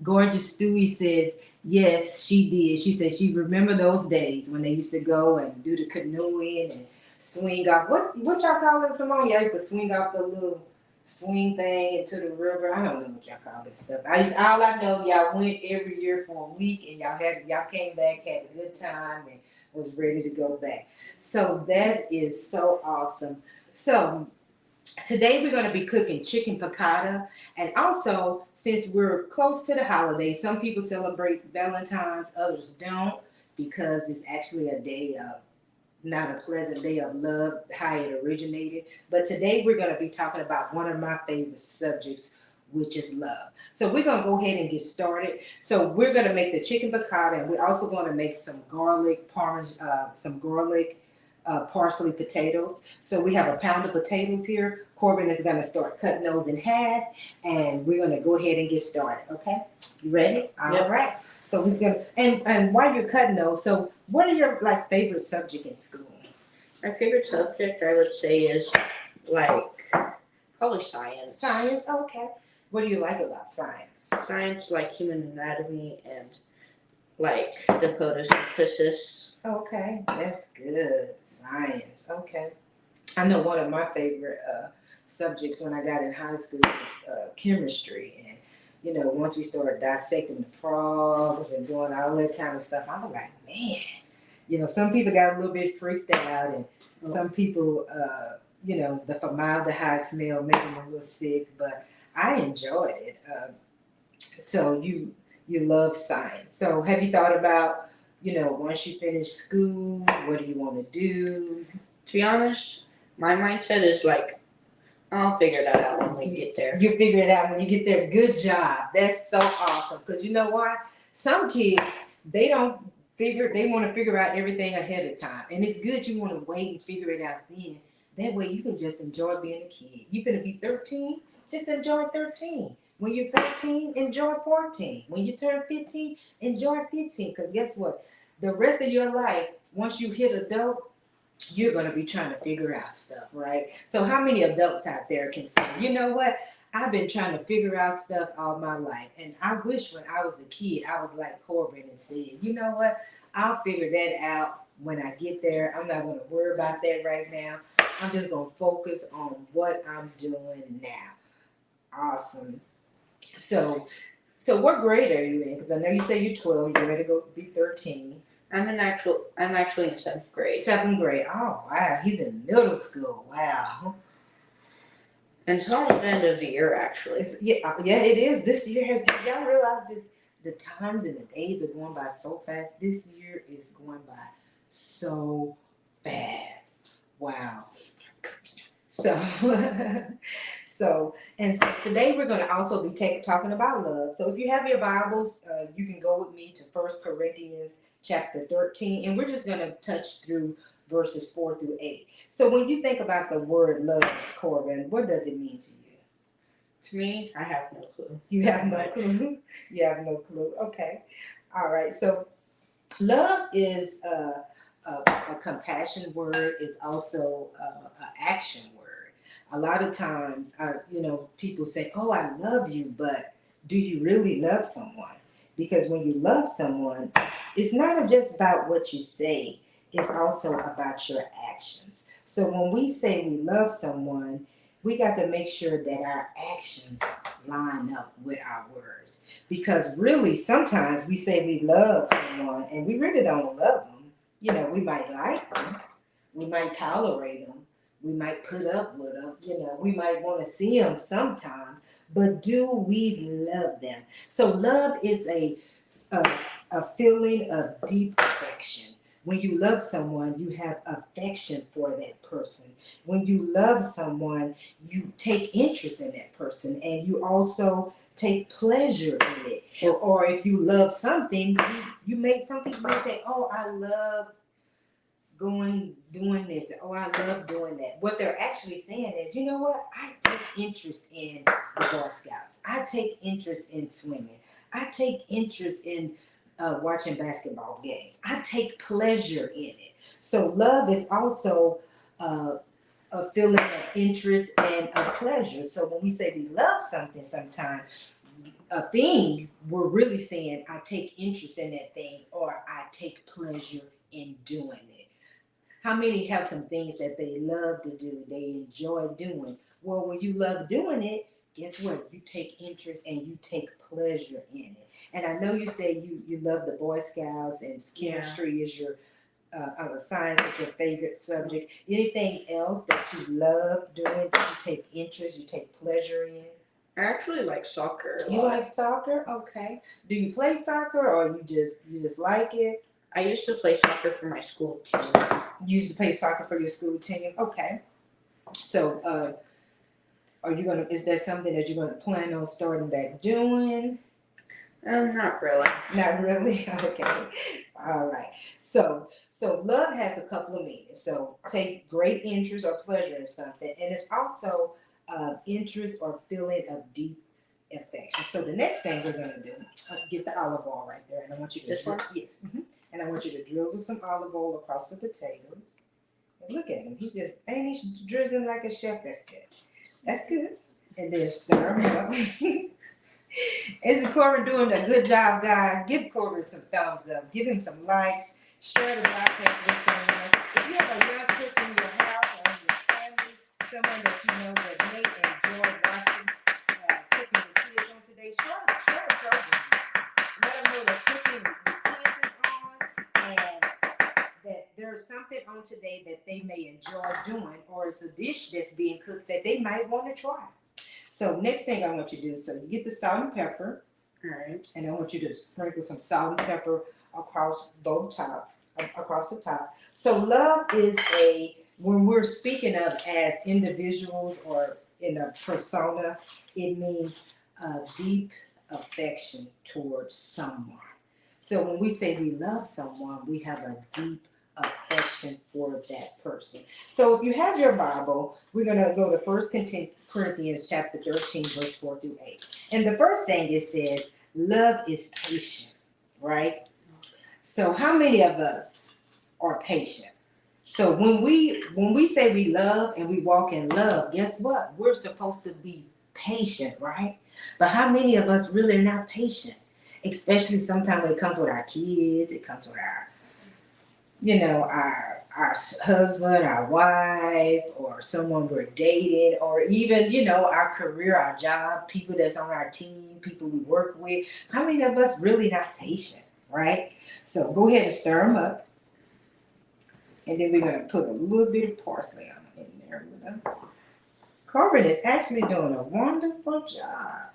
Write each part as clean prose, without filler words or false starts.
Gorgeous Stewie says, yes, she did. She said she remember those days when they used to go and do the canoeing and swing off. What y'all call it, Simone? Y'all used to swing off the little swing thing into the river. I don't know what y'all call this stuff. All I know, y'all went every year for a week and y'all came back, had a good time, and was ready to go back. So that is so awesome. So today we're going to be cooking chicken piccata, and also since we're close to the holidays, some people celebrate Valentine's, others don't, because it's actually a day of not a pleasant day of love, how it originated. But today we're going to be talking about one of my favorite subjects, which is love. So we're going to go ahead and get started. So we're going to make the chicken piccata, and we're also going to make some garlic parsley potatoes. So we have a pound of potatoes here. Corbin is going to start cutting those in half, and we're going to go ahead and get started. Okay, you ready? All right. So he's gonna and while you're cutting those, so what are your favorite subject in school? My favorite subject, I would say, is like probably science. Science, okay. What do you like about science? Science, like human anatomy and like the photosynthesis. Okay, that's good. Science, okay. I know one of my favorite subjects when I got in high school was chemistry, and once we started dissecting the frogs and doing all that kind of stuff, I was like, man, some people got a little bit freaked out, and some people, the formaldehyde smell made them a little sick, but I enjoyed it. So you love science. So have you thought about, once you finish school, what do you want to do? To be honest, my mindset is like, I'll figure that out when we get there. You figure it out when you get there. Good job. That's so awesome. Because you know why? Some kids, they want to figure out everything ahead of time. And it's good you want to wait and figure it out then. That way you can just enjoy being a kid. You're going to be 13, just enjoy 13. When you're 14, enjoy 14. When you turn 15, enjoy 15. Because guess what? The rest of your life, once you hit adult, you're going to be trying to figure out stuff, right? So how many adults out there can say, you know what? I've been trying to figure out stuff all my life. And I wish when I was a kid, I was like Corbin and said, you know what? I'll figure that out when I get there. I'm not going to worry about that right now. I'm just going to focus on what I'm doing now. Awesome. So what grade are you in? Because I know you say you're 12. You're ready to go be 13. I'm actually in 7th grade. 7th grade. Oh, wow. He's in middle school. Wow. And it's almost the end of the year, actually. Yeah, it is. This year y'all realize this, the times and the days are going by so fast. This year is going by so fast. Wow. So today we're going to also be talking about love. So if you have your Bibles, you can go with me to 1 Corinthians chapter 13, and we're just going to touch through verses 4 through 8. So when you think about the word love, Corbin, what does it mean to you? To me, I have no clue. You have no clue? You have no clue. Okay. All right. So love is a compassion word. It's also an action word. A lot of times, people say, oh, I love you, but do you really love someone? Because when you love someone, it's not just about what you say. It's also about your actions. So when we say we love someone, we got to make sure that our actions line up with our words. Because really, sometimes we say we love someone and we really don't love them. We might like them. We might tolerate them. We might put up with them. We might want to see them sometime. But do we love them? So love is a feeling of deep affection. When you love someone, you have affection for that person. When you love someone, you take interest in that person, and you also take pleasure in it. Or if you love something, you make some people say, oh, I love doing this. Oh, I love doing that. What they're actually saying is, you know what? I take interest in the Boy Scouts. I take interest in swimming. I take interest in watching basketball games. I take pleasure in it. So love is also a feeling of interest and of pleasure. So when we say we love something sometimes, a thing, we're really saying I take interest in that thing or I take pleasure in doing it. How many have some things that they love to do, they enjoy doing? Well, when you love doing it, guess what? You take interest and you take pleasure in it. And I know you say you love the Boy Scouts and chemistry is your science is your favorite subject. Anything else that you love doing, that you take interest, you take pleasure in? I actually like soccer a You lot. like soccer? Okay. Do you play soccer or you just like it? I used to play soccer for my school team. You used to play soccer for your school team? Okay. So are you gonna is that something that you're gonna plan on starting back doing? Not really. Not really? Okay. All right. So love has a couple of meanings. So take great interest or pleasure in something, and it's also interest or feeling of deep affection. So the next thing we're gonna do, get the olive oil right there, and I want you to This one? yes, and I want you to drizzle some olive oil across the potatoes. And look at him. He just ain't he drizzling like a chef. That's good. That's good. And then stir him up. Isn't Corbin doing a good job, guys? Give Corbin some thumbs up. Give him some likes. Share the podcast with someone. If you have a young cook in your house or in your family, someone that you know that may enjoy watching Cooking with Kids on today, share the program. Let them know that Cooking with Kids is on and that there's something on today that they may enjoy doing, or it's a dish that's being cooked that they might want to try. So next thing I want you to do, so you get the salt and pepper, All right. and I want you to sprinkle some salt and pepper across both tops, across the top. So love is when we're speaking of as individuals or in a persona, it means a deep affection towards someone. So when we say we love someone, we have a deep affection for that person. So if you have your Bible, we're going to go to 1 Corinthians chapter 13, verse 4 through 8. And the first thing it says, love is patient, right? So how many of us are patient? So when we say we love and we walk in love, guess what? We're supposed to be patient, right? But how many of us really are not patient? Especially sometimes when it comes with our kids, it comes with our our husband, our wife, or someone we're dating, or even, our career, our job, people that's on our team, people we work with. How many of us really not patient, right? So go ahead and stir them up. And then we're going to put a little bit of parsley on in there with them. Corbin is actually doing a wonderful job.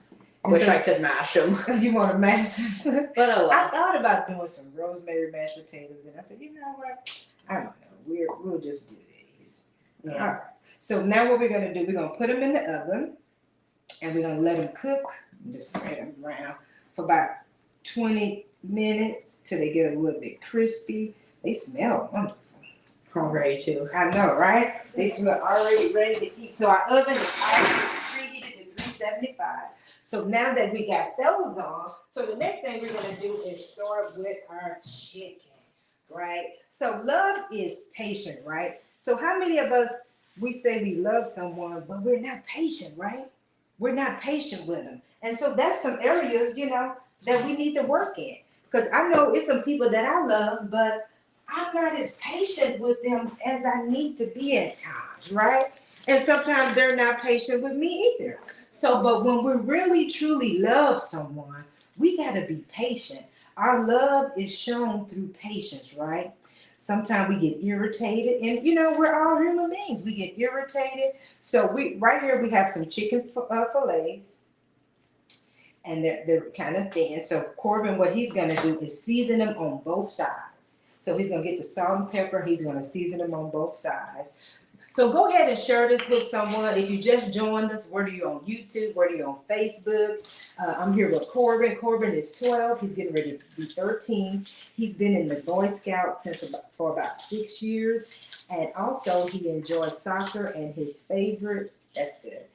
Wish I could mash them. You want to mash them? But I thought about doing some rosemary mashed potatoes, and I said, you know what? I don't know. We'll just do these. Yeah. All right. So now what we're gonna do? We're gonna put them in the oven, and we're gonna let them cook. Just spread them around for about 20 minutes till they get a little bit crispy. They smell wonderful. Already too. I know, right? They smell already ready to eat. So our oven is already preheated to 375. So now that we got those on, so the next thing we're gonna do is start with our chicken, right? So love is patient, right? So how many of us, we say we love someone, but we're not patient, right? We're not patient with them. And so that's some areas, that we need to work in. Because I know it's some people that I love, but I'm not as patient with them as I need to be at times, right? And sometimes they're not patient with me either. So, but when we really truly love someone, we got to be patient. Our love is shown through patience, right? Sometimes we get irritated, and we're all human beings. We get irritated. So right here we have some chicken fillets, and they're kind of thin. So Corbin, what he's gonna do is season them on both sides. So he's gonna get the salt and pepper. He's gonna season them on both sides. So go ahead and share this with someone. If you just joined us, whether you're on YouTube, whether you're on Facebook, I'm here with Corbin. Corbin is 12. He's getting ready to be 13. He's been in the Boy Scouts for about 6 years. And also he enjoys soccer, and his favorite, that's good.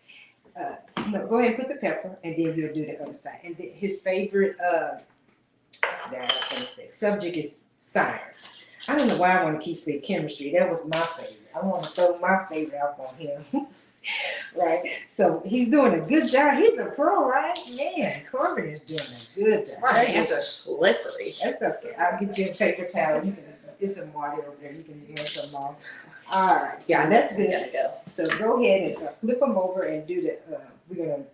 Go ahead and put the pepper, and then you'll do the other side. And then his favorite subject is science. I don't know why I want to keep saying chemistry. That was my favorite. I want to throw my favorite out on him. Right? So he's doing a good job. He's a pro, right? Man, Corbin is doing a good job. My hands are slippery. That's okay. I'll get you a paper towel. You can get some water over there. You can get some more. All right. So Yeah, that's good. gotta go. So go ahead and flip them over and do the. We're gonna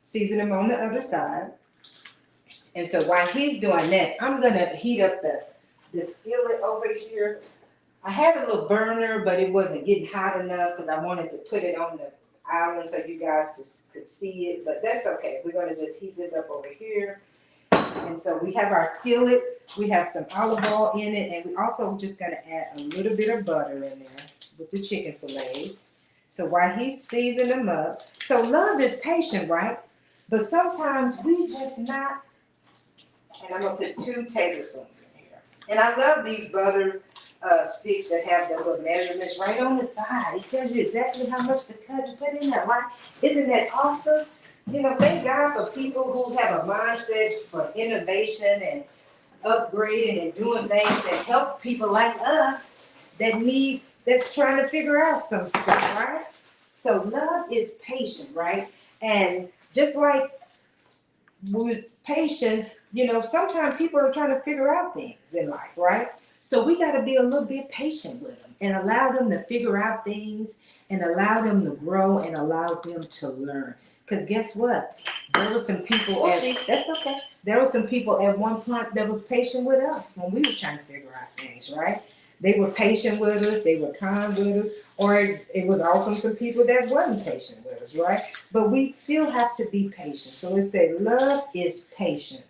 season them on the other side. And so while he's doing that, I'm gonna heat up the skillet over here. I had a little burner, but it wasn't getting hot enough because I wanted to put it on the island so you guys just could see it. But that's okay. We're gonna just heat this up over here. And so we have our skillet, we have some olive oil in it, and we also just gonna add a little bit of butter in there with the chicken fillets. So while he's seasoning them up, so love is patient, right? But sometimes we just not, and I'm gonna put 2 tablespoons in here. And I love these butter sticks that have the little measurements right on the side. It tells you exactly how much to cut and put in there, right? Isn't that awesome? You know, thank God for people who have a mindset for innovation and upgrading and doing things that help people like us that's trying to figure out some stuff, right? So love is patient, right? And just like with patience, you know, sometimes people are trying to figure out things in life, right? So we got to be a little bit patient with them and allow them to figure out things and allow them to grow and allow them to learn. Because guess what? There were some people that's okay. There were some people at one point that was patient with us when we were trying to figure out things, right? They were patient with us, they were kind with us, or it was also some people that wasn't patient with us, right? But we still have to be patient. So it said love is patient.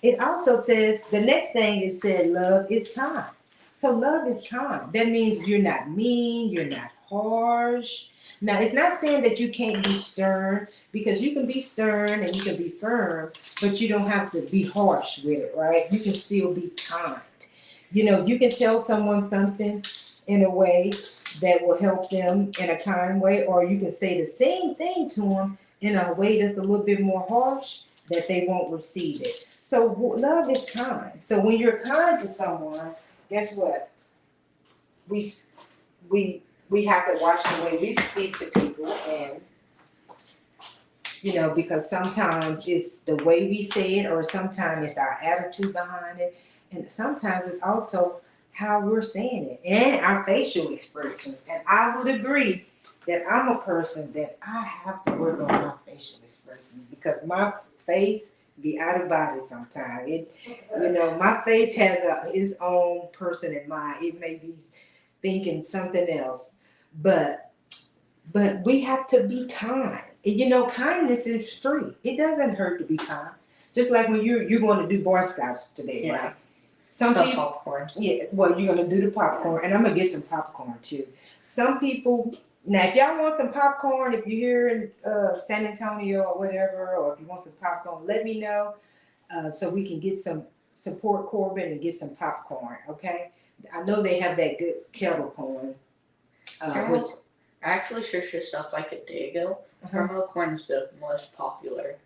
It also says, the next thing it said, love is kind. So love is kind. That means you're not mean, you're not harsh. Now, it's not saying that you can't be stern, because you can be stern and you can be firm, but you don't have to be harsh with it, right? You can still be kind. You know, you can tell someone something in a way that will help them in a kind way, or you can say the same thing to them in a way that's a little bit more harsh that they won't receive it. So love is kind. So when you're kind to someone, guess what? We have to watch the way we speak to people, and you know, because sometimes it's the way we say it, or sometimes it's our attitude behind it, and sometimes it's also how we're saying it and our facial expressions. And I would agree that I'm a person that I have to work on my facial expressions, because my face be out of body sometimes. It, you know, my face has its own person in mind. It may be thinking something else, but we have to be kind. And, you know, kindness is free. It doesn't hurt to be kind. Just like when you're going to do Boy Scouts today, Yeah. right? Some people, popcorn. yeah. Well, you're gonna do the popcorn, and I'm gonna get some popcorn too. Some people. Now, if y'all want some popcorn, if you're here in San Antonio or whatever, or if you want some popcorn, let me know so we can get some support Corbin and get some popcorn. Okay, I know they have that good kettle corn. Which I actually searched this up like a day ago. Caramel corn is the most popular.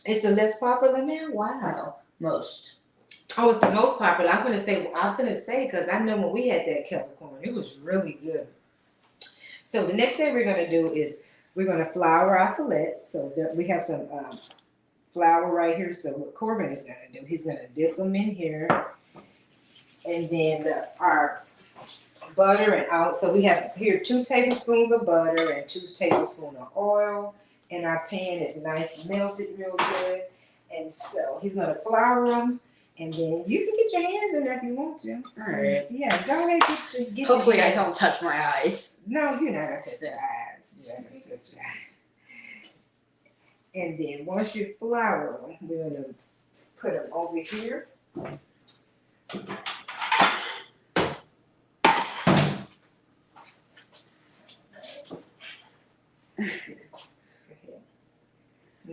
It's the less popular now. Wow. No, most. Oh, it's the most popular. I'm gonna say because I know when we had that kettle corn, it was really good. So the next thing we're gonna do is we're gonna flour our fillets. So we have some flour right here. So what Corbin is gonna do, he's gonna dip them in here, and then our butter and out. So we have here 2 tablespoons of butter and 2 tablespoons of oil, and our pan is nice melted real good. And so he's gonna flour them. And then you can get your hands in there if you want to. All right. Yeah, go ahead. Get Hopefully, your I hands. don't touch my eyes. No, you're not gonna touch your eyes. You're not gonna touch your eyes. And then once you flour them, we're gonna put them over here.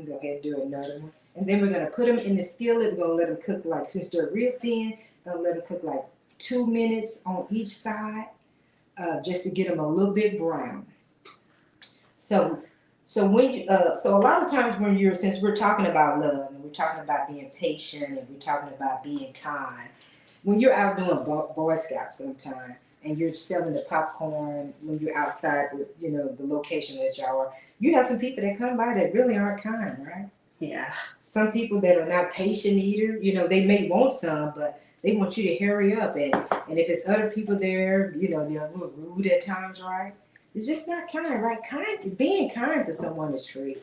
Go ahead and do another one. And then we're gonna put them in the skillet. We're gonna let them cook like, since they're real thin, gonna let them cook like 2 minutes on each side, just to get them a little bit brown. So when you, so a lot of times when since we're talking about love and we're talking about being patient and we're talking about being kind, when you're out doing Boy Scouts sometime and you're selling the popcorn when you're outside, the location that y'all are. You have some people that come by that really aren't kind, right? Yeah. Some people that are not patient either, they may want some, but they want you to hurry up. And if it's other people there, they're a little rude at times, right? It's just not kind, right? Being kind to someone is free.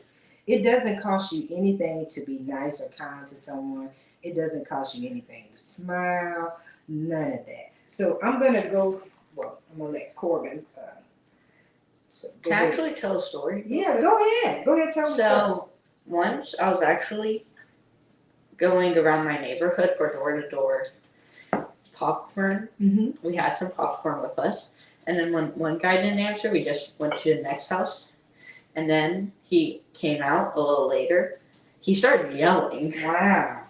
It doesn't cost you anything to be nice or kind to someone. It doesn't cost you anything to smile, none of that. So I'm going to go, I'm going to let Corbin. Can I actually tell a story? Yeah, go ahead. Go ahead, tell the story. So, once I was actually going around my neighborhood for door-to-door popcorn. Mm-hmm. We had some popcorn with us. And then when one guy didn't answer, we just went to the next house. And then he came out a little later. He started yelling. Wow.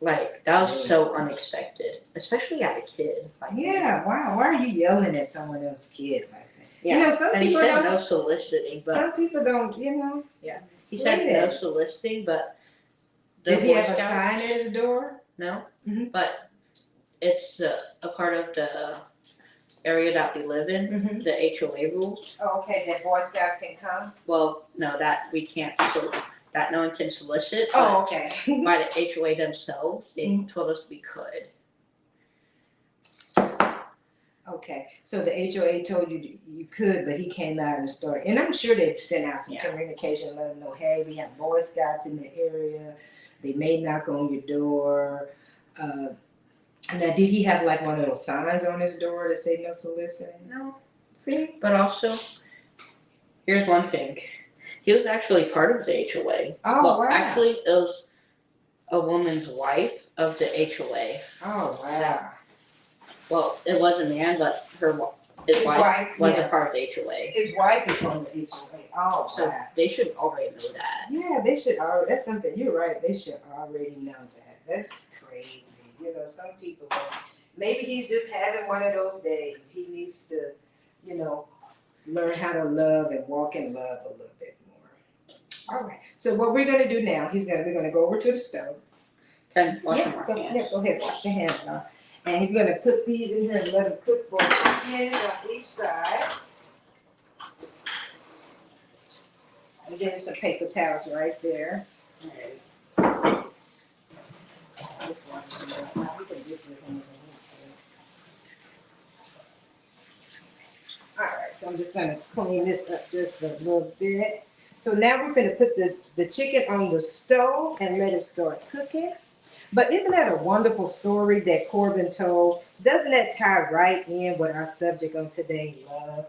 Like, that was so unexpected, especially at a kid. Like, yeah, wow. Why are you yelling at someone else's kid like that? Yeah. Some and he people said don't. No soliciting, but Some people don't, Yeah. He said no soliciting, but Does he have a sign at his door? No. Mm-hmm. But it's a part of the area that we live in, Mm-hmm. the HOA rules. Oh, okay, that Boy Scouts can come? Well, no, that we can't, that no one can solicit. Oh, okay. By the HOA themselves, they told us we could. Okay, so the HOA told you you could, but he came out and started, and I'm sure they've sent out some communication, let them know, hey, we have Boy Scouts in the area. They may knock on your door. Now, did he have like one of those signs on his door that say no soliciting? No. See? But also, here's one thing. He was actually part of the HOA. Oh, well, wow. Actually, it was a woman's wife of the HOA. Oh, wow. Well, it was in the end, but his wife wasn't part of the HOA. His wife is from the HOA. Oh, So wow. they should already know that. Yeah, they should already. That's something. You're right. They should already know that. That's crazy. Some people. Maybe he's just having one of those days. He needs to, learn how to love and walk in love a little bit more. All right. So what we're gonna do now? We're gonna go over to the stove. Can wash Yeah, my hands. go ahead. Wash your hands now. And he's gonna put these in here and let them cook for 2 minutes on each side. And then some paper towels right there. This one, we can dip your hands in here. All right, so I'm just gonna clean this up just a little bit. So now we're gonna put the chicken on the stove and let it start cooking. But isn't that a wonderful story that Corbin told? Doesn't that tie right in with our subject on today, love?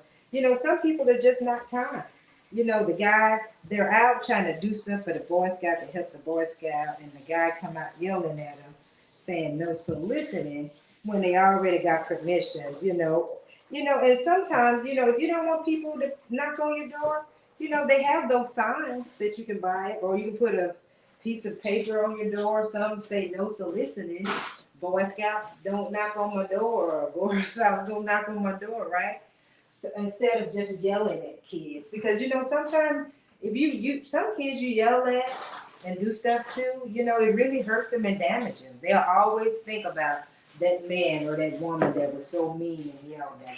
Some people are just not kind. The guy, they're out trying to do stuff for the Boy Scout to help the Boy Scout, and the guy come out yelling at him, saying no soliciting when they already got permission, and sometimes, if you don't want people to knock on your door, they have those signs that you can buy, or you can put a piece of paper on your door. Some say no soliciting. Boy Scouts don't knock on my door, or Boy Scouts don't knock on my door, right? So instead of just yelling at kids, because sometimes if some kids you yell at and do stuff to, it really hurts them and damages them. They'll always think about that man or that woman that was so mean and yelled at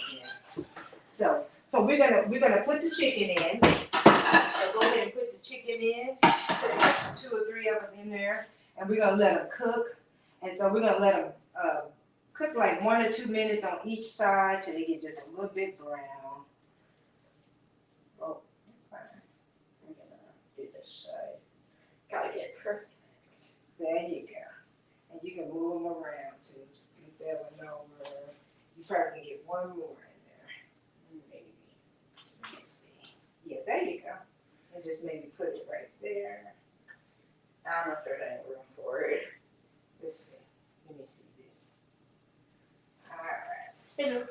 them. So we're gonna put the chicken in. So go ahead and put the chicken in. Put 2 or 3 of them in there, and we're gonna let them cook. And so we're gonna let them cook like 1 or 2 minutes on each side till they get just a little bit brown. Oh, that's fine. I'm gonna do this side. Gotta get perfect. There you go. And you can move them around too. Scoot that one over. You probably can get 1 more in there. Maybe. Let me see. Yeah, there you go. And just maybe put it right there. I don't know if there's any room for it. Let's see. Let me see this. All right.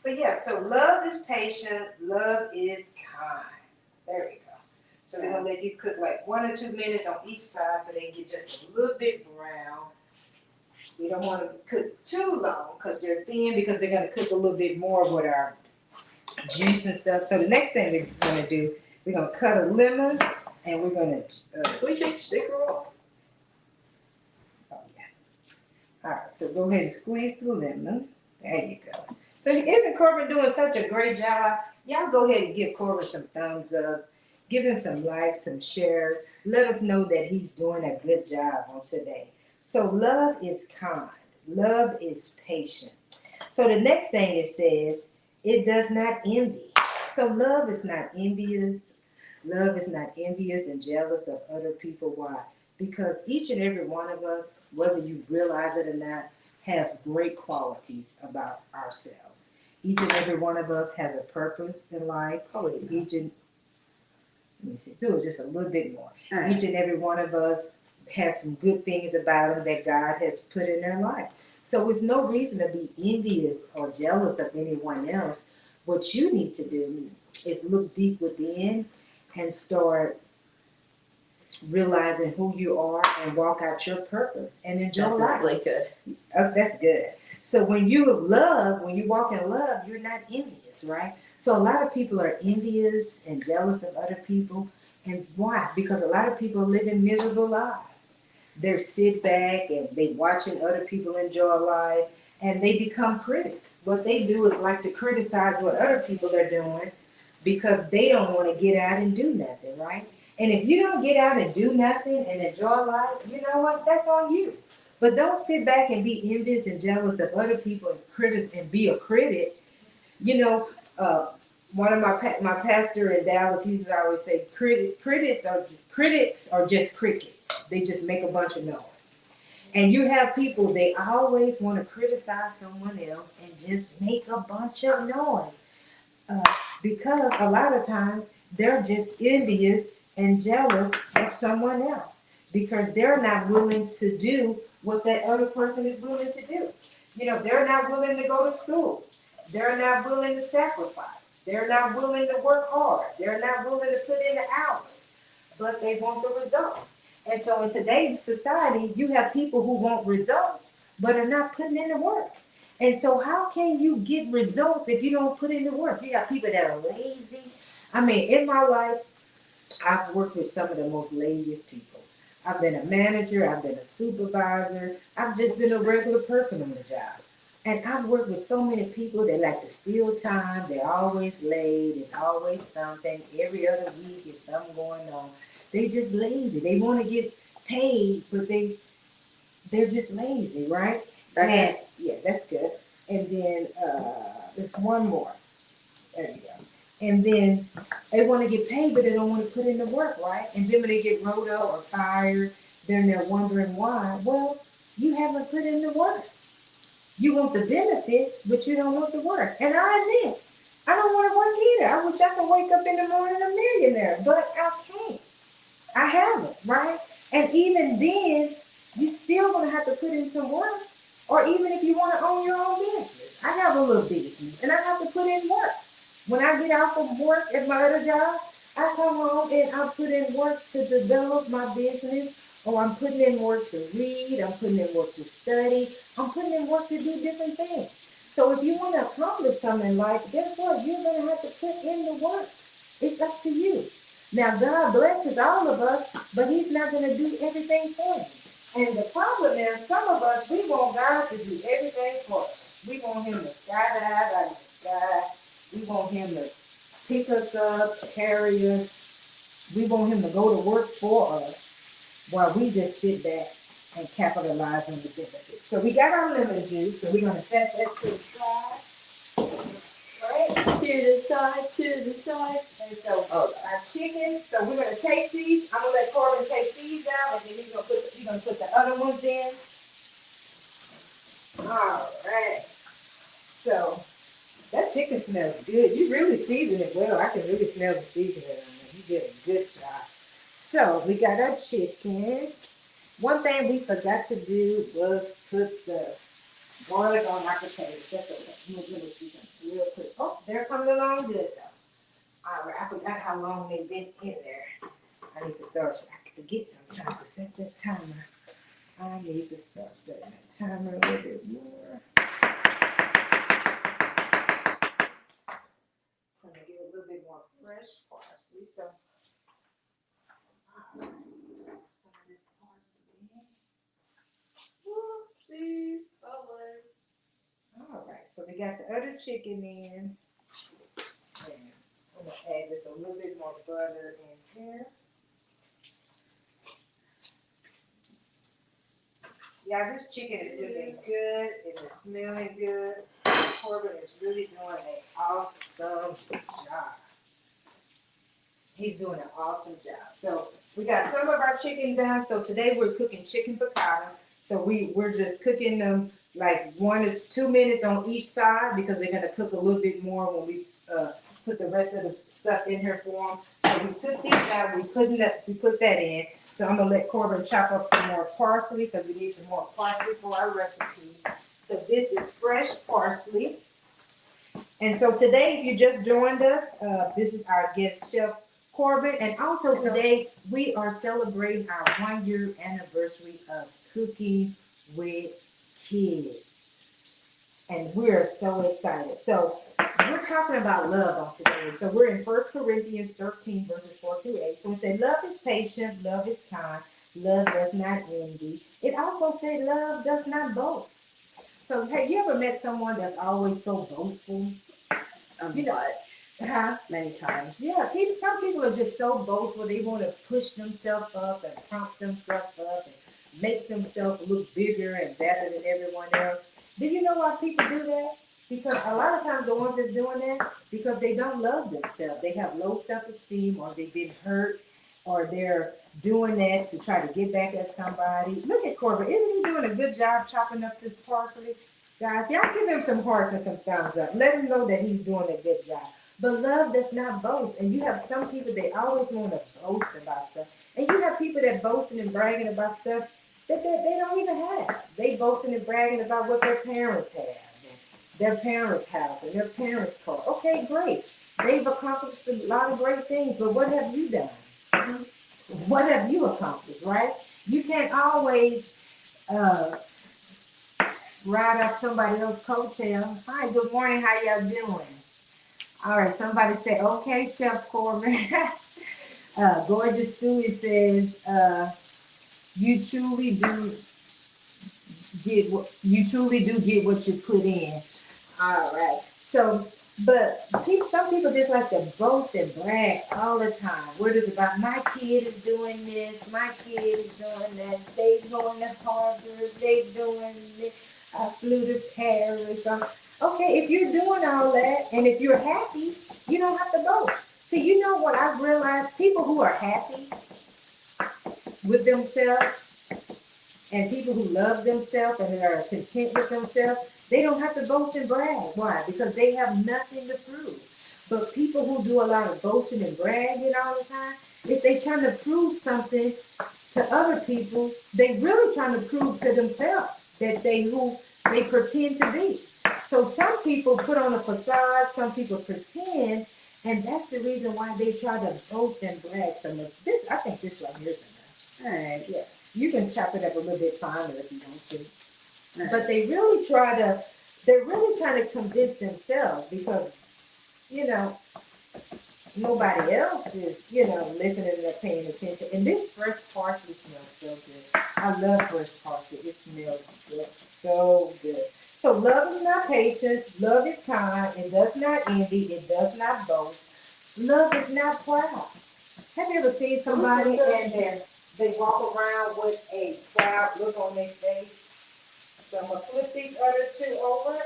But yeah, so love is patient, love is kind. There we go. So we're gonna let these cook like 1 or 2 minutes on each side so they get just a little bit brown. We don't want to cook too long because they're thin, because they're gonna cook a little bit more with our juice and stuff. So the next thing we're gonna do, we're gonna cut a lemon and we're gonna. Can we take sticker off? Oh yeah. All right, so go ahead and squeeze the lemon. There you go. So isn't Corbin doing such a great job? Y'all go ahead and give Corbin some thumbs up. Give him some likes, some shares. Let us know that he's doing a good job on today. So love is kind. Love is patient. So the next thing it says, it does not envy. So love is not envious. Love is not envious and jealous of other people. Why? Because each and every one of us, whether you realize it or not, has great qualities about ourselves. Each and every one of us has a purpose in life. Oh, yeah. Let me see, do it just a little bit more. Right. Each and every one of us has some good things about them that God has put in their life. So it's no reason to be envious or jealous of anyone else. What you need to do is look deep within and start realizing who you are and walk out your purpose and enjoy life. Definitely good. Oh, that's good. So when you love, when you walk in love, you're not envious, right? So a lot of people are envious and jealous of other people. And why? Because a lot of people live in miserable lives. They sit back and they watching other people enjoy life and they become critics. What they do is like to criticize what other people are doing because they don't want to get out and do nothing, right? And if you don't get out and do nothing and enjoy life, you know what? That's on you. But don't sit back and be envious and jealous of other people and be a critic. You know, uh, one of my pastor in Dallas, he used to always say, critics are just crickets. They just make a bunch of noise. And you have people, they always want to criticize someone else and just make a bunch of noise. Uh, because a lot of times they're just envious and jealous of someone else because they're not willing to do what that other person is willing to do. You know, they're not willing to go to school. They're not willing to sacrifice. They're not willing to work hard. They're not willing to put in the hours, but they want the results. And so in today's society, you have people who want results, but are not putting in the work. And so how can you get results if you don't put in the work? You got people that are lazy. I mean, in my life, I've worked with some of the most laziest people. I've been a manager, I've been a supervisor, I've just been a regular person on the job. And I've worked with so many people that like to steal time, they're always late, it's always something, every other week is something going on. They just lazy. They want to get paid, but they're just lazy, right? And yeah, that's good. And then there's one more. There you go. And then they want to get paid, but they don't want to put in the work, right? And then when they get rolled up or fired, then they're wondering why. Well, you haven't put in the work. You want the benefits, but you don't want the work. And I admit, I don't want to work either. I wish I could wake up in the morning a millionaire, but I can't. I haven't, right? And even then, you still gonna have to put in some work. Or even if you want to own your own business. I have a little business and I have to put in work. When I get out of work at my other job, I come home and I put in work to develop my business, or I'm putting in work to read, I'm putting in work to study, I'm putting in work to do different things. So if you want to accomplish something in life, guess what? You're going to have to put in the work. It's up to you. Now, God blesses all of us, but He's not going to do everything for you. And the problem is, some of us, we want God to do everything for us. We want Him to skydive out of the sky. We want Him to pick us up, carry us. We want Him to go to work for us while we just sit back and capitalize on the benefits. So we got our lemon juice, so we're going to set that to the side. Right? To the side, to the side. And so our chicken, so we're going to take these. I'm going to let Corbin take these out, and then he's going to put the other ones in. All right. So that chicken smells good. You really seasoned it well. I can really smell the seasoning on it. You did a good job. So we got our chicken. One thing we forgot to do was put the garlic on our potatoes. That's okay. Let me see something real quick. Oh, they're coming along good though. All right, I forgot how long they've been in there. I need to start, I forget sometimes to set that timer. I need to start setting that timer a little bit more. So I'm gonna get a little bit more fresh parsley. So, all right, some of this parsley. Whoopsie. got the other chicken in. And I'm gonna add just a little bit more butter in here. Yeah, this chicken is looking good. It is smelling good. Corbin is really doing an awesome job. He's doing an awesome job. So we got some of our chicken done. So today we're cooking chicken piccata. So we're just cooking them like 1 to 2 minutes on each side because they're gonna cook a little bit more when we put the rest of the stuff in here for them. So we took these out. We put that in. So I'm gonna let Corbin chop up some more parsley because we need some more parsley for our recipe. So this is fresh parsley. And so today, if you just joined us, this is our guest chef Corbin. And also today, we are celebrating our 1-year anniversary of Cooking with Kids. And we're so excited. So we're talking about love on today. So we're in 1 Corinthians 13, verses 4 through 8. So it said, love is patient, love is kind, love does not envy. It also said, love does not boast. So have you ever met someone that's always so boastful? You know, Many times. Yeah, some people are just so boastful. They want to push themselves up and prompt themselves up and make themselves look bigger and better than everyone else. Do you know why people do that? Because a lot of times the ones that's doing that, because they don't love themselves. They have low self-esteem, or they've been hurt, or they're doing that to try to get back at somebody. Look at Corbin. Isn't he doing a good job chopping up this parsley? Guys, y'all give him some hearts and some thumbs up. Let him know that he's doing a good job. But love does not boast. And you have some people, they always want to boast about stuff. And you have people that boasting and bragging about stuff that they don't even have. They boasting and bragging about what their parents have, and their parents' house, and their parents' car. Okay, great. They've accomplished a lot of great things, but what have you done? What have you accomplished, right? You can't always ride up somebody else's coattail. Hi, good morning. How y'all doing? All right, somebody say, okay, Chef Corbin. Gorgeous Stewie says, you truly do get what you put in. All right. So, but some people just like to boast and brag all the time. Word is about my kid is doing this, my kid is doing that, they going to Harvard, they doing this, I flew to Paris. Okay, if you're doing all that and if you're happy, you don't have to boast. See, you know what I've realized? People who are happy with themselves and people who love themselves and are content with themselves, they don't have to boast and brag. Why? Because they have nothing to prove. But people who do a lot of boasting and bragging all the time, if they trying to prove something to other people, they really trying to prove to themselves that who they pretend to be. So some people put on a facade, some people pretend, and that's the reason why they try to boast and brag so much. I think this right here is enough. All right, yeah. You can chop it up a little bit finer if you want to. Right. But they're really trying to convince themselves because, nobody else is, listening and paying attention. And this fresh parsley smells so good. I love fresh parsley. It smells good, so good. So love is not patient. Love is kind. It does not envy. It does not boast. Love is not proud. Have you ever seen somebody and they walk around with a proud look on their face? So I'm going to flip these other two over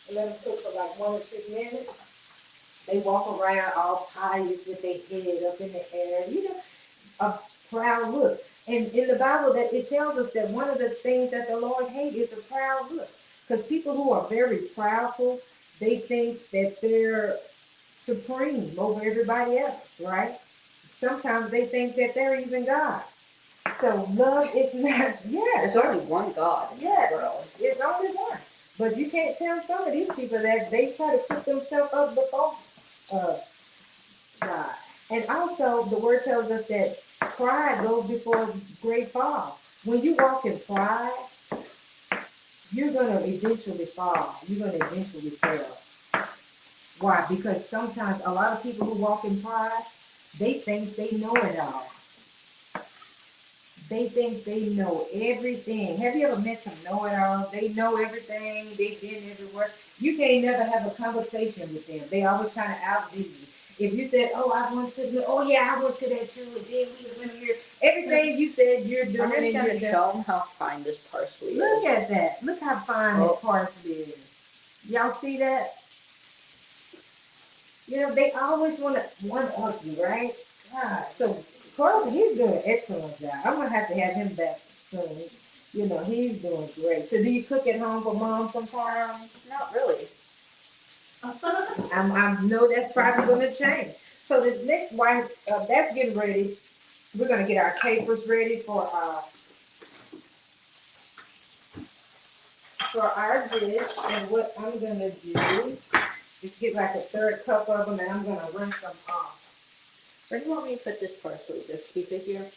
and let them cook for like 1 or 2 minutes. They walk around all pious with their head up in the air, a proud look. And in the Bible, that it tells us that one of the things that the Lord hates is a proud look. Because people who are very proudful, they think that they're supreme over everybody else, right? Sometimes they think that they're even God. So love is not, There's only one God in the world. It's only one. But you can't tell some of these people that they try to put themselves up before God. And also, the word tells us that pride goes before great fall. When you walk in pride, you're going to eventually fall. You're going to eventually fail. Why? Because sometimes a lot of people who walk in pride, they think they know it all. they think they know everything. Have you ever met some know-it-alls? They know everything. They've been everywhere. You can't never have a conversation with them. They always trying to outdo you. If you said, "Oh, I went to," "Oh yeah, I went to that too," and then we went here. Everything you said you're doing, I'm just and gonna you're doing. show them how fine this parsley Look is. at that. Look how fine that parsley is. Y'all see that? You know, they always want to one up you, right? God. So Corbin, he's doing an excellent job. I'm gonna have to have him back soon. You know, he's doing great. So do you cook at home for mom sometimes? Not really. I know that's probably gonna change. So the next one, that's getting ready. We're gonna get our capers ready for our dish. And what I'm gonna do is get like a third cup of them, and I'm gonna rinse them off. Where do you want me to put this parsley? Just keep it here?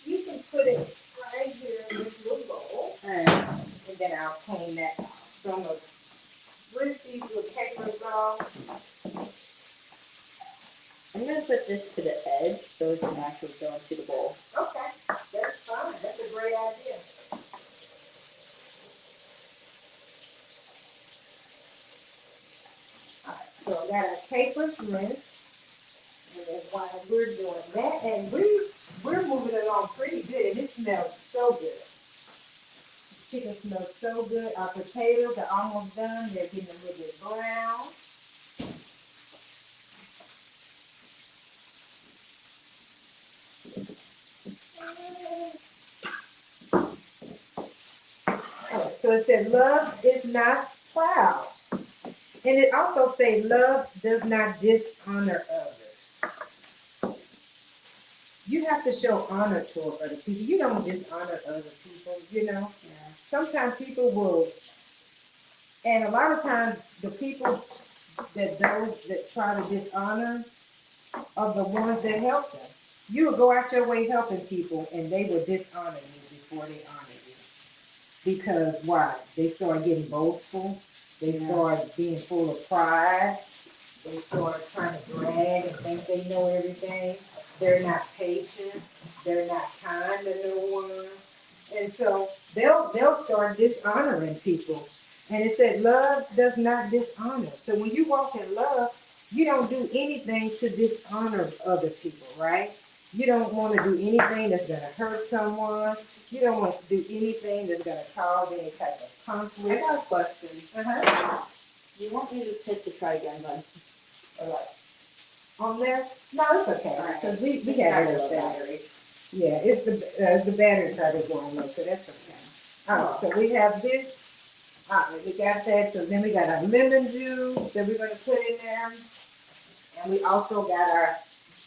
You can put it right here in this little bowl, Alright. and then I'll clean that off. So I'm gonna rinse these little capers off. I'm gonna put this to the edge so it can actually go into the bowl. Okay, that's fine. That's a great idea. All right, so I got our capers rinsed, and then while we're doing that, and we're moving along pretty good, and it smells so good. Chicken smells so good. Our potatoes are almost done. They're getting a little bit brown. Oh, so it said love is not proud. And it also says love does not dishonor others. You have to show honor toward other people. You don't dishonor other people, you know. Yeah. Sometimes people will, and a lot of times the people that those that try to dishonor are the ones that help them. You will go out your way helping people, and they will dishonor you before they honor you. Because why? They start getting boastful. They start being full of pride. They start trying to brag and think they know everything. They're not patient. They're not kind to no one. And so they'll start dishonoring people. And it said love does not dishonor. So when you walk in love, you don't do anything to dishonor other people, right? You don't want to do anything that's going to hurt someone. You don't want to do anything that's going to cause any type of I conflict. got a question. Uh-huh. You want me to hit the try again button? Or what? On there? No, it's okay. Alright. Because we It's have got it low up there. batteries. Yeah, it's the battery probably going low, so that's okay. All right, so we have this. All right, we got that. So then we got our lemon juice that we're going to put in there. And we also got our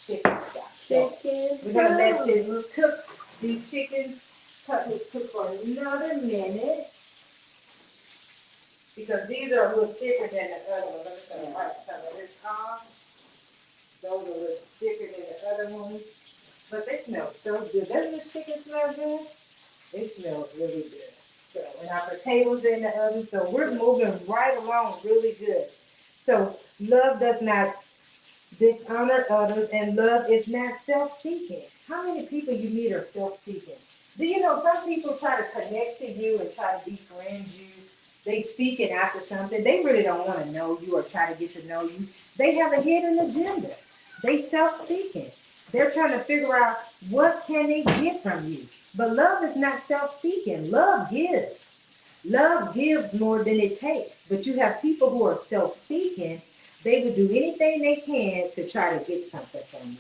chicken stock. So we're going to let this cook, these chickens, cut this cook for another minute. Because these are a little thicker than the other ones. I'm just going to wipe some of this off. Those are a little thicker than the other ones. But they smell so good. Doesn't this chicken smell good? It smells really good. So, and our potatoes are in the oven. So we're moving right along really good. So love does not dishonor others, and love is not self-seeking. How many people you meet are self-seeking? Do you know some people try to connect to you and try to befriend you? They seeking after something. They really don't want to know you or try to get to know you. They have a hidden agenda. They self-seeking. They're trying to figure out what can they get from you. But love is not self-seeking. Love gives. Love gives more than it takes. But you have people who are self-seeking. They would do anything they can to try to get something from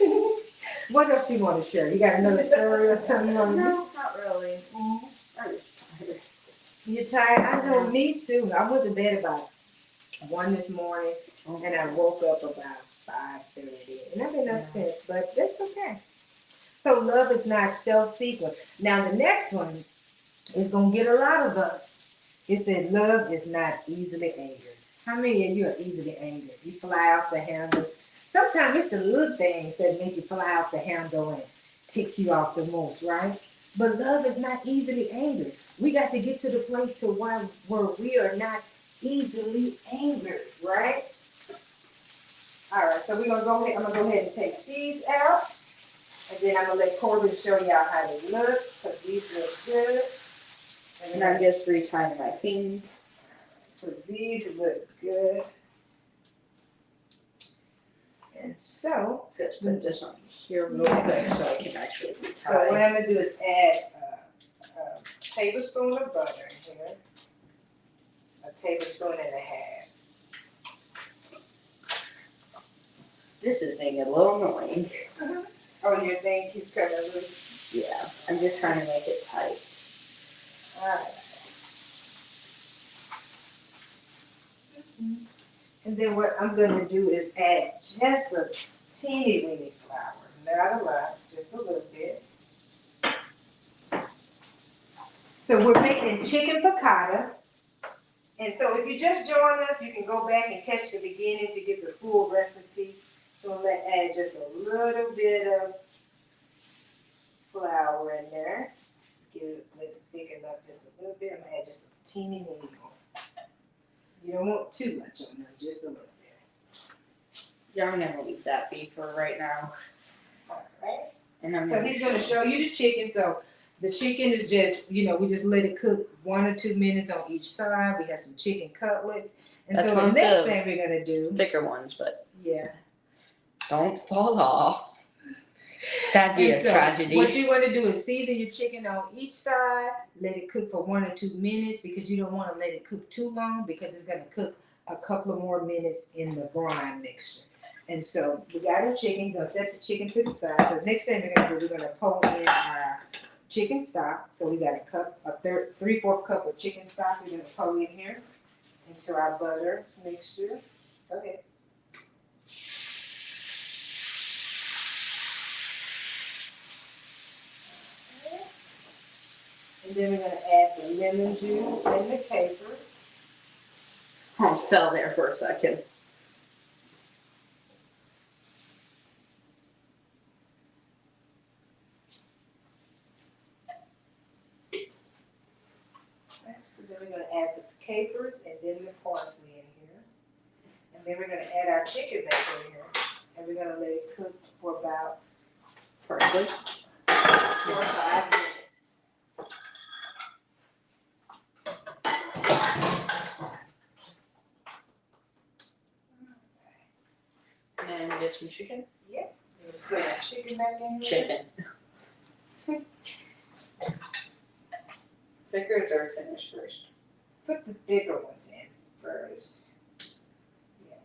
you. What else you want to share? You got another story or something? No, not really. You're tired? I know, me too. I went to bed about 1 this morning, and I woke up about 5:30. And I've been up since, but that's okay. So love is not self-seeking. Now the next one is going to get a lot of us. It said love is not easily angered. How many of you are easily angered? You fly off the handle. Sometimes it's the little things that make you fly off the handle and tick you off the most, right? But love is not easily angered. We got to get to the place to where we are not easily angered, right? All right, so we're going to go ahead. I'm going to go ahead and take these out. And then I'm gonna let Corbin show y'all how they look, because these look good. And I'm just retying my thing. So these look good. And so, Let's put this on here real quick so I can actually retie. so what I'm gonna do is add a tablespoon of butter in here, a tablespoon and a half. This is being a little annoying. Oh, your thing keeps cutting loose? Yeah, I'm just trying to make it tight. Alright. And then what I'm gonna do is add just a teeny weeny flour, not a lot, just a little bit. So we're making chicken piccata. And so if you just join us, you can go back and catch the beginning to get the full recipe. So I'm gonna add just a little bit of flour in there. Get it, let it thicken up just a little bit. I'm gonna add just a teeny weeny more. You don't want too much on there, just a little bit. Yeah, I'm gonna leave that be for right now. Alright. And I'm So he's gonna show you the chicken. So the chicken is just, we just let it cook 1 or 2 minutes on each side. We have some chicken cutlets. And That's so the one next of the thing we're gonna do, thicker ones, but yeah. don't fall off. That'd be And a so tragedy. what you want to do is season your chicken on each side, let it cook for 1 or 2 minutes, because you don't want to let it cook too long, because it's going to cook a couple of more minutes in the brine mixture. And so we got our chicken, going to set the chicken to the side. So the next thing we're going to do, we're going to pour in our chicken stock. So we got a cup, a 3/4 cup of chicken stock. We're going to pour in here into our butter mixture. Okay. And then we're going to add the lemon juice and the capers. I fell there for a second. So then we're going to add the capers and then the parsley in here. And then we're going to add our chicken back in here. And we're going to let it cook for about 4 or 5 minutes. And then get some chicken. Yep. Put our chicken back in here. Chicken. Thicker or finish first? Put the thicker ones in first. Yeah.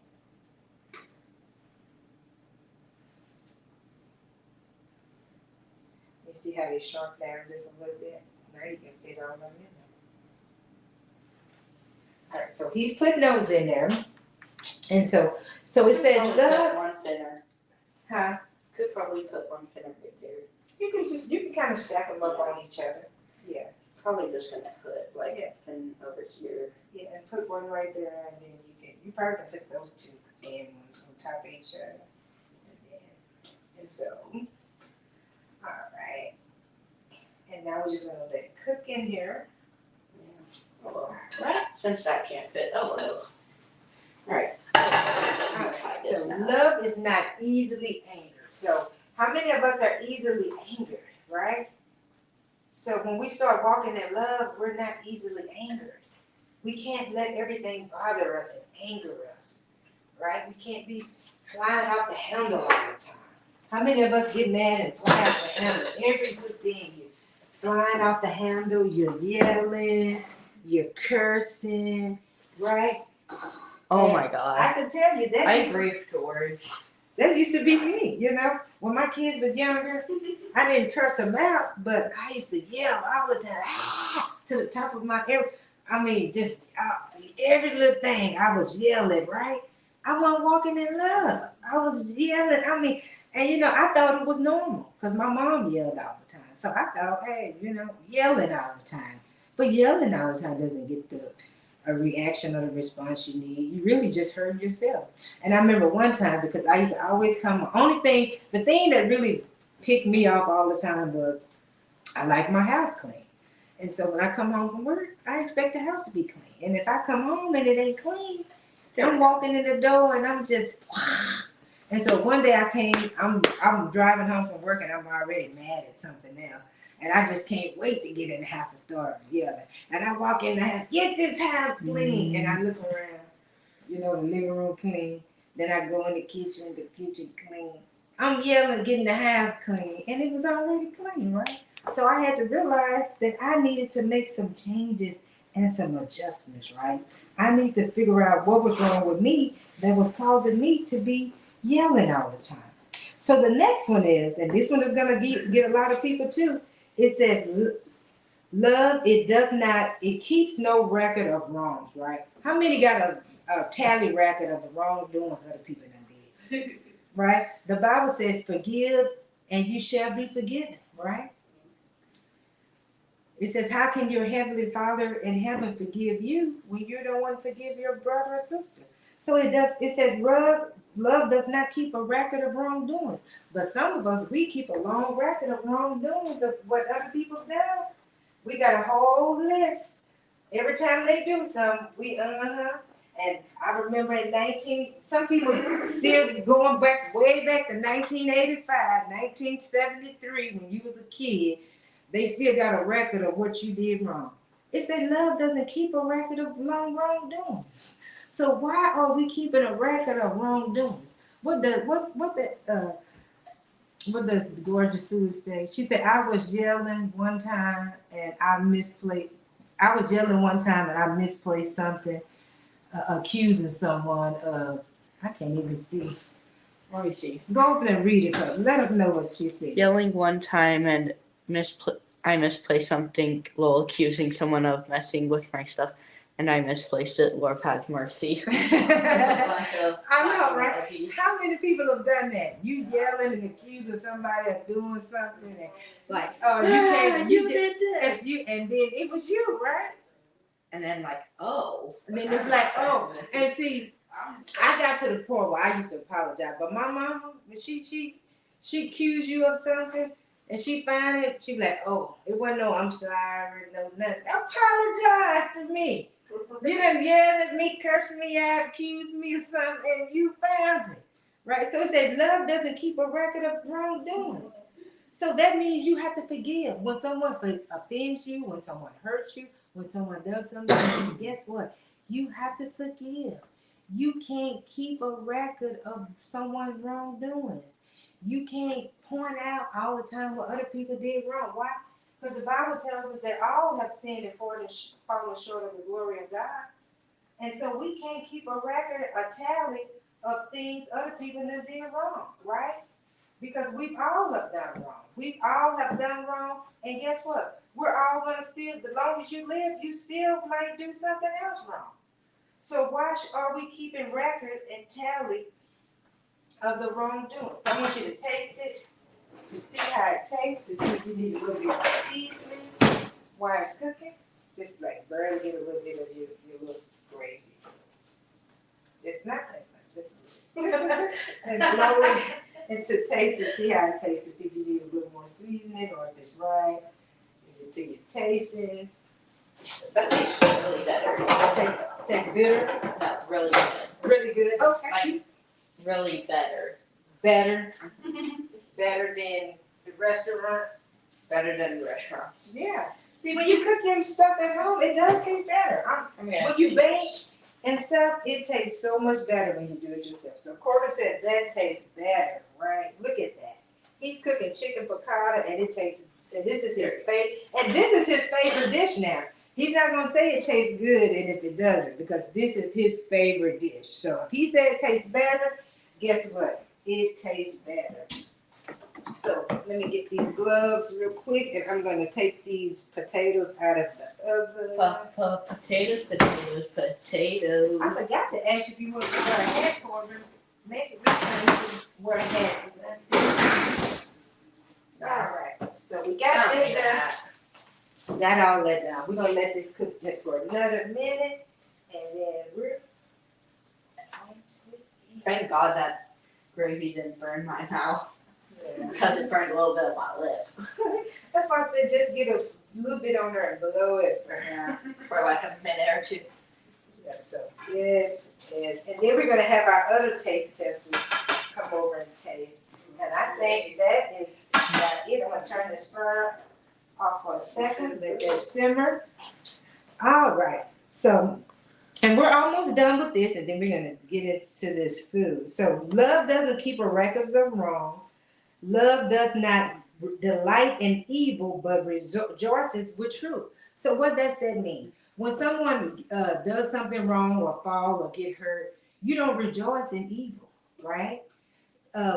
You see how they shrunk down just a little bit? Now you can fit all of them in there. Alright, so he's putting those in there. And so it said Could love. put one thinner. Huh? Could probably put one thinner right there. You can kind of stack them up on each other. Yeah. Probably just gonna put like a thin over here. Yeah, and put one right there, and then you probably can put those 2 thin ones on top of each other. And so, all right. And now we're just gonna let it cook in here. Yeah. Well, right? Since that can't fit, oh well. Alright. Alright, so love is not easily angered. So how many of us are easily angered, right? So when we start walking in love, we're not easily angered. We can't let everything bother us and anger us, right? We can't be flying off the handle all the time. How many of us get mad and fly off the handle? Every good thing, you're flying off the handle, you're yelling, you're cursing, right? Oh And my god. I can tell you that. I agree, George. That used to be me, When my kids were younger, I didn't curse them out, but I used to yell all the time, to the top of my ear. I mean, just every little thing I was yelling, right? I wasn't walking in love. I was yelling. And I thought it was normal because my mom yelled all the time. So I thought, hey, yelling all the time. But yelling all the time doesn't get a reaction or the response you need. You really just hurt yourself. And I remember one time, because I used to always come, the thing that really ticked me off all the time was I like my house clean. And so when I come home from work, I expect the house to be clean. And if I come home and it ain't clean, I'm walking in the door and I'm just, And so one day I'm driving home from work and I'm already mad at something now. And I just can't wait to get in the house and start yelling. And I walk in the house, get this house clean. And I look around, the living room clean. Then I go in the kitchen clean. I'm yelling, getting the house clean. And it was already clean, right? So I had to realize that I needed to make some changes and some adjustments, right? I need to figure out what was wrong with me that was causing me to be yelling all the time. So the next one is, and this one is going to get a lot of people too. It says, love, it keeps no record of wrongs, right? How many got a tally record of the wrongdoings other people done did? Right? The Bible says, forgive and you shall be forgiven, right? It says, how can your heavenly Father in heaven forgive you when you don't want to forgive your brother or sister? So it says, love does not keep a record of wrongdoings. But some of us, we keep a long record of wrongdoings of what other people have done. We got a whole list. Every time they do something, And I remember some people still going way back to 1985, 1973, when you was a kid, they still got a record of what you did wrong. It said love doesn't keep a record of wrongdoings. So why are we keeping a record of wrongdoings? What does Gorgeous Sue say? She said, I was yelling one time and I misplaced something, accusing someone of, I can't even see. Let me see. Go over there and read it, but let us know what she said. Yelling one time and I misplaced something, accusing someone of messing with my stuff, and I misplaced it. Lord have mercy. I know, right? How many people have done that? You yelling and accusing somebody of doing something, and like, oh, you did this, and then it was you, right? And then and then it's like, oh, and see, I got to the point where I used to apologize, but my mama, when she accused you of something, and she find it, she be like, oh, it wasn't no, I'm sorry, no nothing. Apologize to me. You done yelled at me, cursed me out, accused me of something, and you found it. Right? So it says love doesn't keep a record of wrongdoings. So that means you have to forgive. When someone offends you, when someone hurts you, when someone does something, guess what? You have to forgive. You can't keep a record of someone's wrongdoings. You can't point out all the time what other people did wrong. Why? Because the Bible tells us that all have sinned and fallen short of the glory of God. And so we can't keep a record, a tally of things other people done did wrong, right? Because we've all have done wrong. We all have done wrong. And guess what? We're all going to still, as long as you live, you still might do something else wrong. So why are we keeping record and tally of the wrongdoing? So I want you to taste it, to see how it tastes, to see if you need a little bit of seasoning while it's cooking. Just like barely get a little bit of your little gravy. Just not that much. Just and blow it, and to taste it, see how it tastes, to see if you need a little more seasoning or if it's right. Is it to your tasting? That tastes really better. Tastes bitter? No, really good. Really good? Okay. Like, really better. Better? Better than the restaurant? Better than the restaurants. Yeah. See, when you cook your stuff at home, it does taste better. When you bake and stuff, it tastes so much better when you do it yourself. So Corbin said that tastes better, right? Look at that. He's cooking chicken piccata, and it tastes. And this is his favorite dish now. He's not gonna say it tastes good, and if it doesn't, because this is his favorite dish. So if he said it tastes better, guess what? It tastes better. So let me get these gloves real quick, and I'm gonna take these potatoes out of the oven. Potatoes. I forgot to ask you if you want to wear a hat, Corbin. Make it wear a hat. That's it. All right. So we got that done. Got all that done. We're gonna let this cook just for another minute, and then we're. Thank God that gravy didn't burn my mouth. Yeah. Because it burned a little bit of my lip. That's why I said just get a little bit on there and blow it For like a minute or two. Yes, so yes. And then we're gonna have our other taste test come over and taste. And I think that is about it. I'm gonna turn this fire off for a second, let that simmer. All right, so, and we're almost done with this, and then we're gonna get into this food. So love doesn't keep a records of wrong. Love does not delight in evil, but rejoices with truth. So what does that mean? When someone does something wrong or fall or get hurt, you don't rejoice in evil, right?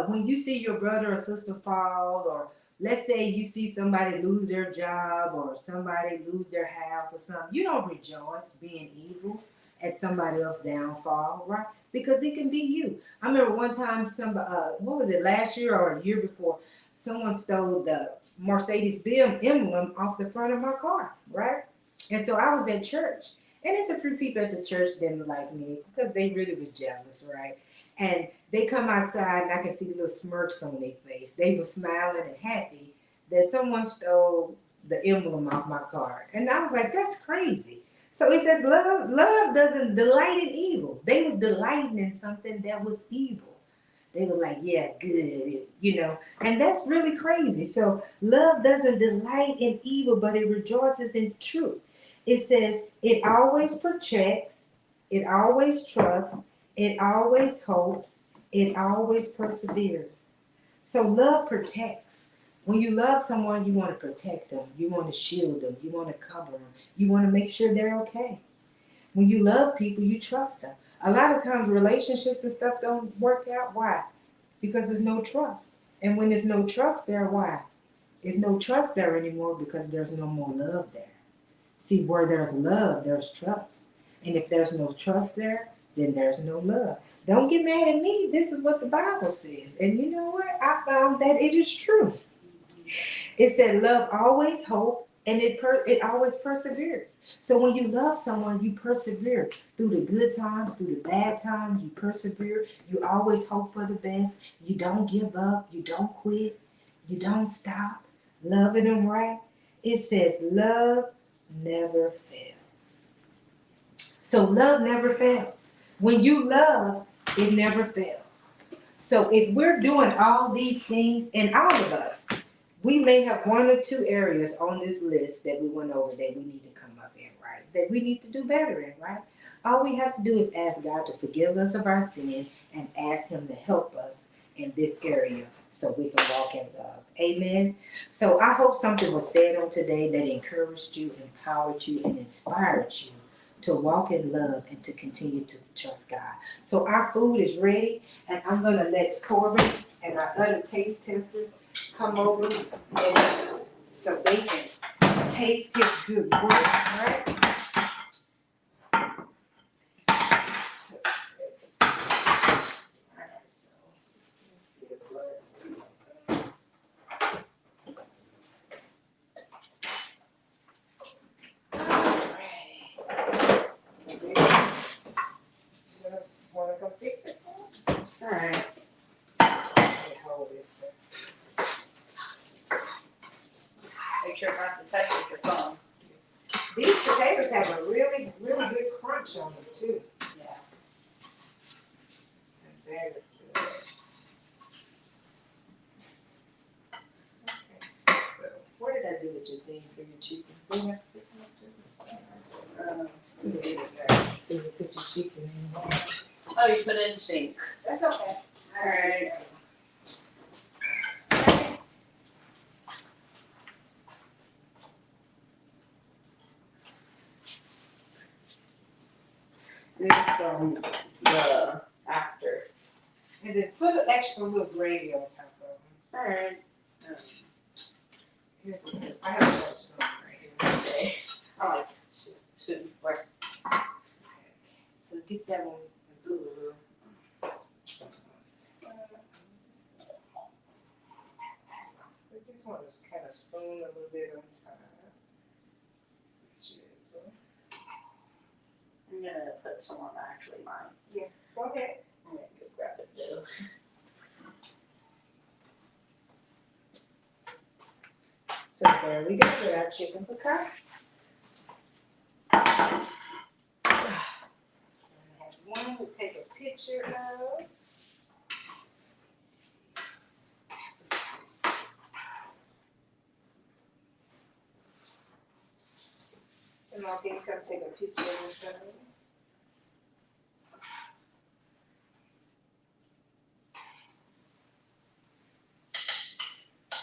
When you see your brother or sister fall, or let's say you see somebody lose their job or somebody lose their house or something, you don't rejoice being evil at somebody else's downfall, right? Because it can be you. I remember one time, what was it, last year or a year before, someone stole the Mercedes Benz emblem off the front of my car, right? And so I was at church, and it's a few people at the church didn't like me because they really were jealous, right? And they come outside and I can see little smirks on their face. They were smiling and happy that someone stole the emblem off my car. And I was like, that's crazy. So it says love doesn't delight in evil. They was delighting in something that was evil. They were like, yeah, good, and that's really crazy. So love doesn't delight in evil, but it rejoices in truth. It says it always protects, it always trusts, it always hopes, it always perseveres. So love protects. When you love someone, you want to protect them. You want to shield them. You want to cover them. You want to make sure they're okay. When you love people, you trust them. A lot of times relationships and stuff don't work out. Why? Because there's no trust. And when there's no trust there, why? There's no trust there anymore because there's no more love there. See, where there's love, there's trust. And if there's no trust there, then there's no love. Don't get mad at me. This is what the Bible says. And you know what? I found that it is true. It said love always hope and it always perseveres. So when you love someone, you persevere through the good times, through the bad times. You persevere. You always hope for the best. You don't give up. You don't quit. You don't stop loving them, right? It says love never fails. So love never fails. When you love, it never fails. So if we're doing all these things, and all of us, we may have one or two areas on this list that we went over that we need to come up in, right? That we need to do better in, right? All we have to do is ask God to forgive us of our sins and ask Him to help us in this area so we can walk in love. Amen. So I hope something was said on today that encouraged you, empowered you, and inspired you to walk in love and to continue to trust God. So our food is ready, and I'm going to let Corbin and our other taste testers come over and so they can taste his good work, right? So, want to come fix it? All right. Hold this thing. Make sure not to touch with your phone. These potatoes have a really, really good crunch on them too. Yeah. And that is good. Okay. So, what did I do with your thing for your chicken? Did I pick them up too? So you put your chicken in there. Oh, you put it in the sink. That's okay. All right. This from the after. And then put an extra little gravy on top of them. All right. Here's this. I have another spoon right here. Okay. I like soup. Where? So get that one and do a little. I just want to kind of spoon a little bit on top. So, I'm gonna put some on actually mine. yeah, go ahead. I'm gonna go grab it too. So there we go with our chicken piccata. I have one to take a picture of. on, can you come take a picture of this stuff?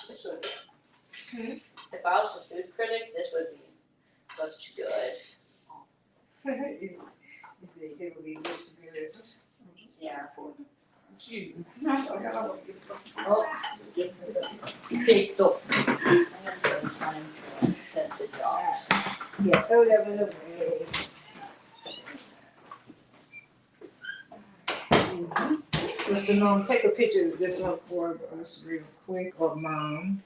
This would be. If I was a food critic, this would be looks good. You see, it will be looks good. Yeah. Gee. Oh, give this a potato. I'm gonna go find some sense of job. Yeah, oh, that one looks good. So, Simone, take a picture of this one for us real quick, or Mom.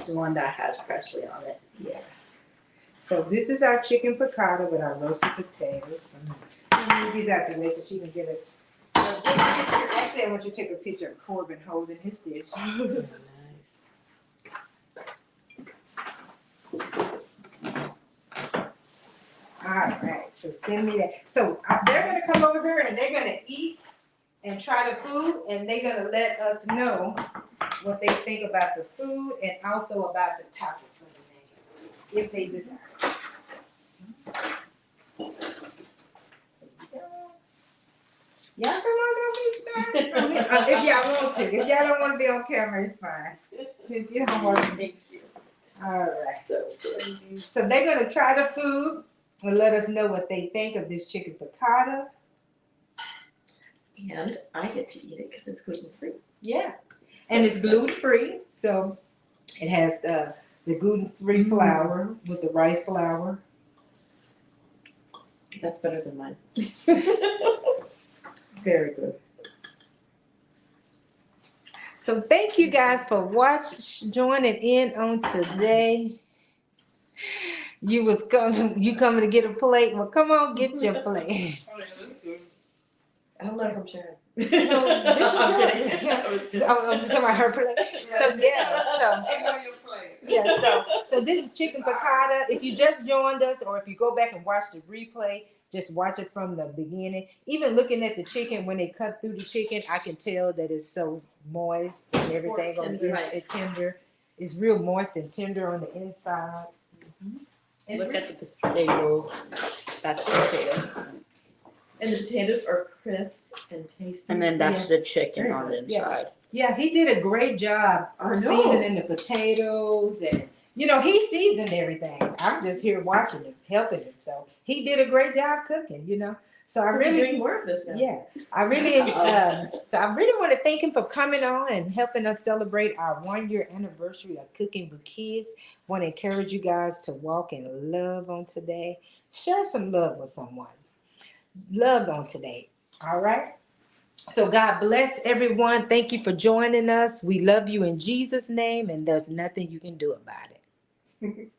The one that has Presley on it. Yeah. So this is our chicken piccata with our roasted potatoes. I'm gonna move these out the way so she can get it. Actually, I want you to take a picture of Corbin holding his dish. All right, so send me that. So they're gonna come over here and they're gonna eat and try the food, and they're gonna let us know what they think about the food and also about the topic for the menu, if they desire. Y'all come on, don't be shy. If y'all want to. If y'all don't want to be on camera, it's fine. If you don't want to. Thank you. All right. So good. So they're gonna try the food and let us know what they think of this chicken piccata. And I get to eat it because it's gluten free. Yeah. And it's gluten free, so it has the gluten free flour with the rice flour. That's better than mine. Very good. So thank you guys for joining in on today. You coming to get a plate? Well, come on, get your plate. Oh, yeah, that's good. I don't like them sharing. I'm kidding. I'm just talking about her plate. So so this is chicken piccata. If you just joined us, or if you go back and watch the replay, just watch it from the beginning. Even looking at the chicken, when they cut through the chicken, I can tell that it's so moist and everything on the inside. It's tender. It's real moist and tender on the inside. Look at the potato. That's the potato. And the potatoes are crisp and tasty. And then that's the chicken on the Yeah. inside. Yeah, he did a great job seasoning the potatoes, and he seasoned everything. I'm just here watching him, helping him. So he did a great job cooking. So I really drink more of this now. Yeah, I really so I really want to thank him for coming on and helping us celebrate our 1-year anniversary of Cooking with Kids. Want to encourage you guys to walk in love on today. Share some love with someone. Love on today. All right. So God bless everyone. Thank you for joining us. We love you in Jesus' name, and there's nothing you can do about it.